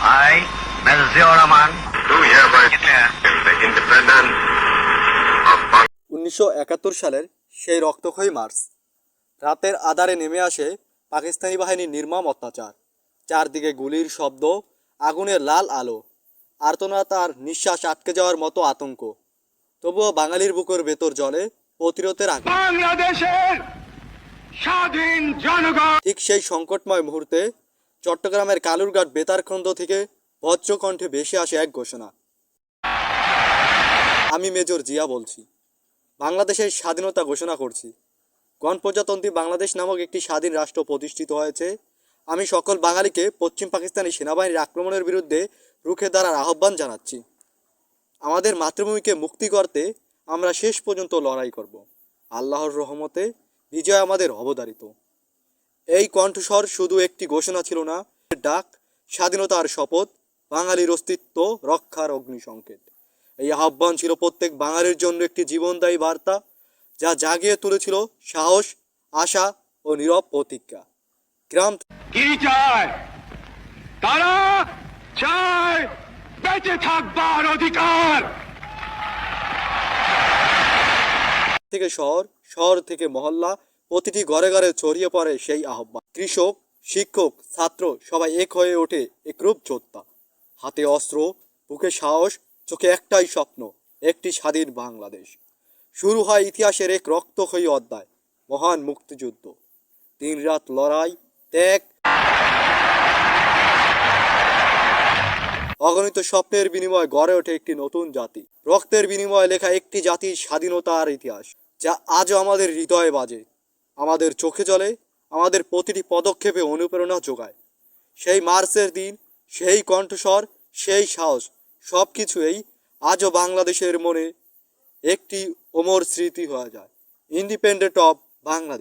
I, Major Ziaur Rahman, do hereby declare the independence of Pakistan. 1971 সালের সেই রক্তক্ষয়ী March. রাতের আঁধারে নেমে আসে পাকিস্তানি বাহিনীর নির্মম অত্যাচার। চারদিকে গুলির শব্দ, আগুনের লাল আলো, আর্তনাদ আর নিঃশ্বাস আটকে যাওয়ার মতো আতঙ্ক। তবুও বাঙালির বুকের ভেতর জ্বলে প্রতিরোধের আগুন। বাংলাদেশের স্বাধীন জনগণ। ঠিক সেই সংকটময় মুহূর্তে চট্টগ্রামের কালুরঘাট বেতারখন্ড থেকে বজ্রকণ্ঠে ভেসে আসে এক ঘোষণা। আমি মেজর জিয়া বলছি, বাংলাদেশের স্বাধীনতা ঘোষণা করছি। গণপ্রজাতন্ত্রী বাংলাদেশ নামক একটি স্বাধীন রাষ্ট্র প্রতিষ্ঠিত হয়েছে। আমি সকল বাঙালিকে পশ্চিম পাকিস্তানি সেনাবাহিনীর আক্রমণের বিরুদ্ধে রুখে দাঁড়ার আহ্বান জানাচ্ছি। আমাদের মাতৃভূমিকে মুক্তি করতে আমরা শেষ পর্যন্ত লড়াই করব। আল্লাহর রহমতে বিজয় আমাদের অবধারিত। এই কণ্ঠস্বর শুধু একটি ঘোষণা ছিল না, ডাক, স্বাধীনতার শপথ, বাঙালির অস্তিত্ব রক্ষার অগ্নিসংকেত। এই আহ্বান ছিল প্রত্যেক বাঙালির জন্য একটি জীবনদায়ী বার্তা, যা জাগিয়ে তুলেছিল সাহস, আশা ও নীরব প্রতিজ্ঞা। গ্রাম কি চায় তারা? চায় বেঁচে থাকবার অধিকার। থেকে শহর, শহর থেকে মহল্লা, প্রতিটি ঘরে ঘরে ছড়িয়ে পড়ে সেই আহ্বান। কৃষক, শিক্ষক, ছাত্র সবাই এক হয়ে ওঠে একরূপ যোদ্ধা। হাতে অস্ত্র, বুকে সাহস, চোখে একটাই স্বপ্ন, একটি স্বাধীন বাংলাদেশ। শুরু হয় ইতিহাসের এক রক্তক্ষয়ী অধ্যায়, মহান মুক্তিযুদ্ধ। দিনরাত লড়াই, ত্যাগ, অগণিত স্বপ্নের বিনিময়ে গড়ে ওঠে একটি নতুন জাতি। রক্তের বিনিময়ে লেখা একটি জাতির স্বাধীনতার ইতিহাস, যা আজও আমাদের হৃদয়ে বাজে, আমাদের চোখে জ্বলে, আমাদের প্রতিটি পদক্ষেপে অনুপ্রেরণা যোগায়। সেই মার্চের দিন, সেই কণ্ঠস্বর, সেই সাহস, সব কিছুই আজও বাংলাদেশের মনে একটি অমর স্মৃতি হয়ে যায়। Independent of Bangladesh.